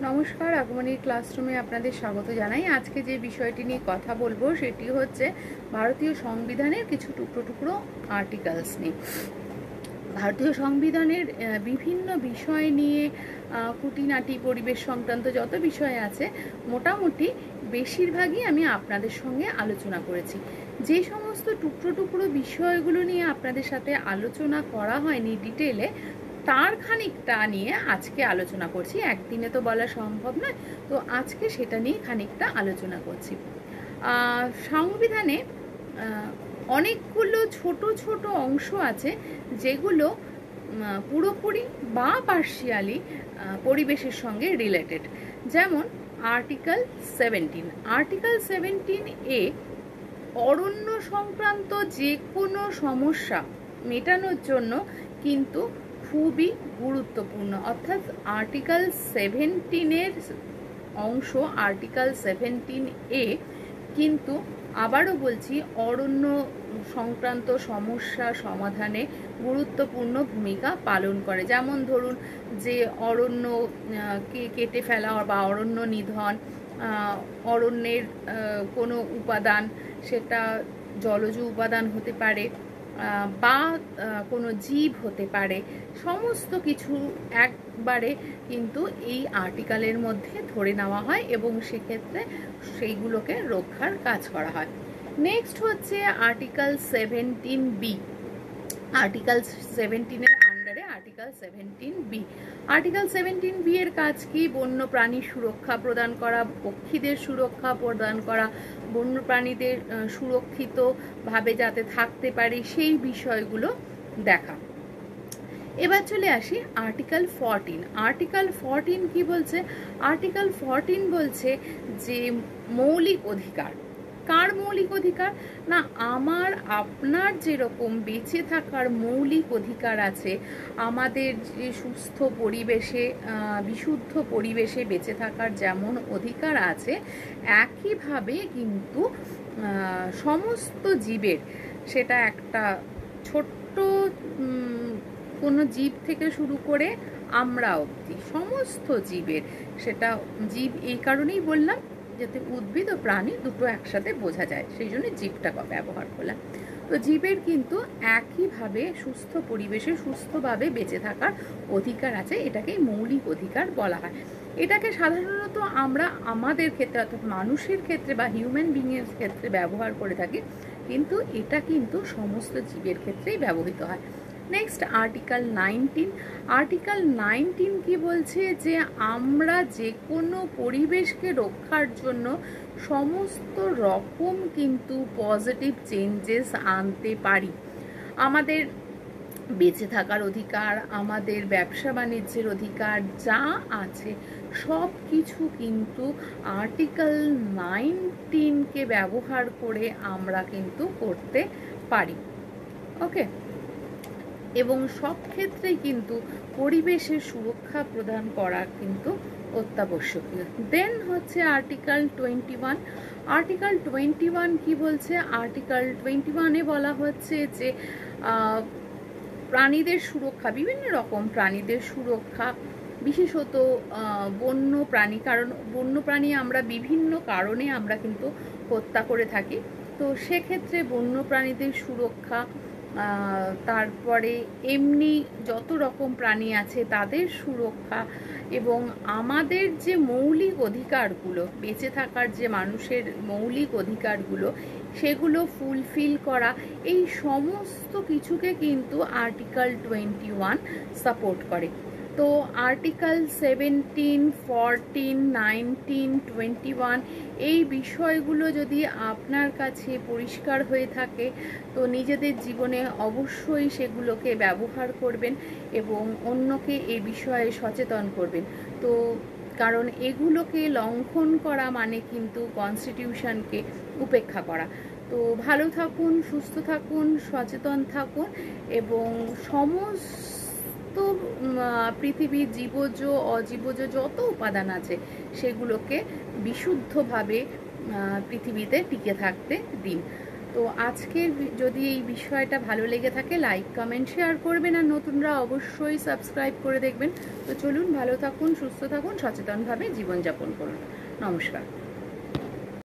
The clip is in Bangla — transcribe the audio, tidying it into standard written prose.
নমস্কার, আগমনীর ক্লাসরুমে আপনাদের স্বাগত জানাই। আজকে যে বিষয়টি নিয়ে কথা বলবো সেটি হচ্ছে ভারতীয় সংবিধানের কিছু টুকরো টুকরো আর্টিকেলস নিয়ে। ভারতীয় সংবিধানের বিভিন্ন বিষয় নিয়ে খুঁটিনাটি পরিবেশ সংক্রান্ত যত বিষয় আছে মোটামুটি বেশিরভাগই আমি আপনাদের সঙ্গে আলোচনা করেছি। যে সমস্ত টুকরো টুকরো বিষয়গুলো নিয়ে আপনাদের সাথে আলোচনা করা হয়নি ডিটেলে, তার খানিকটা নিয়ে আজকে আলোচনা করছি। একদিনে তো বলা সম্ভব নয়, তো আজকে সেটা নিয়ে খানিকটা আলোচনা করছি। সংবিধানে অনেকগুলো ছোট ছোট অংশ আছে যেগুলো পুরোপুরি বা পার্শিয়ালি পরিবেশের সঙ্গে রিলেটেড। যেমন আর্টিকেল 17। আর্টিকেল 17A অরণ্য সংক্রান্ত যে কোনো সমস্যা মেটানোর জন্য কিন্তু খুবই গুরুত্বপূর্ণ। অর্থাৎ আর্টিকেল 17-এর অংশ আর্টিকেল 17A কিন্তু আবারও বলছি অরণ্য সংক্রান্ত সমস্যা সমাধানে গুরুত্বপূর্ণ ভূমিকা পালন করে। যেমন ধরুন যে অরণ্য কে কেটে ফেলা বা অরণ্য নিধন, অরণ্যের কোনো উপাদান, সেটা জলজ উপাদান হতে পারে বা কোনো জীব হতে পারে, সমস্ত কিছু একবারে কিন্তু এই আর্টিকেলের মধ্যে ধরে নেওয়া হয় এবং সেক্ষেত্রে সেইগুলোকে রক্ষার কাজ করা হয়। নেক্সট হচ্ছে আর্টিকেল 17B। আর্টিকেল 17-এর আন্ডারে আর্টিকেল 17B। আর্টিকেল 17B এর কাজ কি? বন্যপ্রাণী সুরক্ষা প্রদান করা, পক্ষীদের সুরক্ষা প্রদান করা, বন্যপ্রাণীদের সুরক্ষিতভাবে যাতে থাকতে পারে সেই বিষয়গুলো দেখা। এবার চলে আসি আর্টিকেল 14। আর্টিকেল 14 কি বলছে? আর্টিকেল 14 বলছে যে মৌলিক অধিকার। কার মৌলিক অধিকার? না, আমার আপনার যেরকম বেঁচে থাকার মৌলিক অধিকার আছে, আমাদের যে সুস্থ পরিবেশে বিশুদ্ধ পরিবেশে বেঁচে থাকার যেমন অধিকার আছে, একইভাবে কিন্তু সমস্ত জীবের, সেটা একটা ছোট্ট কোনো জীব থেকে শুরু করে আমরা অবধি সমস্ত জীবের, সেটা জীব এই কারণেই বললাম যাতে উদ্ভিদ ও প্রাণী দুটো একসাথে বোঝা যায়, সেই জন্য জীবটা ব্যবহার করলাম। তো জীবের কিন্তু একইভাবে সুস্থ পরিবেশে সুস্থভাবে বেঁচে থাকার অধিকার আছে, এটাকেই মৌলিক অধিকার বলা হয়। এটাকে সাধারণত আমরা আমাদের ক্ষেত্রে অর্থাৎ মানুষের ক্ষেত্রে বা হিউম্যান বিংয়ের ক্ষেত্রে ব্যবহার করে থাকি, কিন্তু এটা কিন্তু সমস্ত জীবের ক্ষেত্রেই ব্যবহৃত হয়। Next article 19। আর্টিকেল 19 কি বলছে? যে আমরা যে কোনো পরিবেশকে রক্ষার জন্য সমস্ত রকম কিন্তু পজিটিভ চেঞ্জেস আনতে পারি। আমাদের বেঁচে থাকার অধিকার, আমাদের ব্যবসা বাণিজ্যের অধিকার যা আছে সব কিছু কিন্তু আর্টিকেল 19কে ব্যবহার করে আমরা কিন্তু করতে পারি। ওকে, এবং সব ক্ষেত্রেই কিন্তু পরিবেশের সুরক্ষা প্রদান করা কিন্তু অত্যাবশ্যকীয়। দেন হচ্ছে আর্টিকেল 21। আর্টিকেল 21 কি বলছে? আর্টিকেল 21-এ বলা হচ্ছে যে প্রাণীদের সুরক্ষা, বিভিন্ন রকম প্রাণীদের সুরক্ষা, বিশেষত বন্য প্রাণী, কারণ বন্য প্রাণী আমরা বিভিন্ন কারণে আমরা কিন্তু হত্যা করে থাকি। তো সেক্ষেত্রে বন্য প্রাণীদের সুরক্ষা, তারপরে এমনি যত রকম প্রাণী আছে তাদের সুরক্ষা, এবং আমাদের যে মৌলিক অধিকারগুলো, বেঁচে থাকার যে মানুষের মৌলিক অধিকারগুলো, সেগুলো ফুলফিল করা, এই সমস্ত কিছুকে কিন্তু আর্টিকেল 21 সাপোর্ট করে। তো আর্টিকেল 17, 14, 19, 21 এই বিষয়গুলো যদি আপনার কাছে পরিষ্কার হয়ে থাকে তো নিজেদের জীবনে অবশ্যই সেগুলোকে ব্যবহার করবেন এবং অন্যকে এই বিষয়ে সচেতন করবেন। তো কারণ এগুলোকে লঙ্ঘন করা মানে কিন্তু কনস্টিটিউশনকে উপেক্ষা করা। তো ভালো থাকুন, সুস্থ থাকুন, সচেতন থাকুন এবং সমস্ত পৃথিবীর জীবজ অজীবজ যত উপাদান আছে সেগুলোকে বিশুদ্ধভাবে পৃথিবীতে টিকে থাকতে দিন। তো আজকের যদি এই বিষয়টা ভালো লেগে থাকে লাইক কমেন্ট শেয়ার করবেন, আর নতুনরা অবশ্যই সাবস্ক্রাইব করে দেখবেন। তো চলুন, ভালো থাকুন, সুস্থ থাকুন, সচেতনভাবে জীবনযাপন করুন। নমস্কার।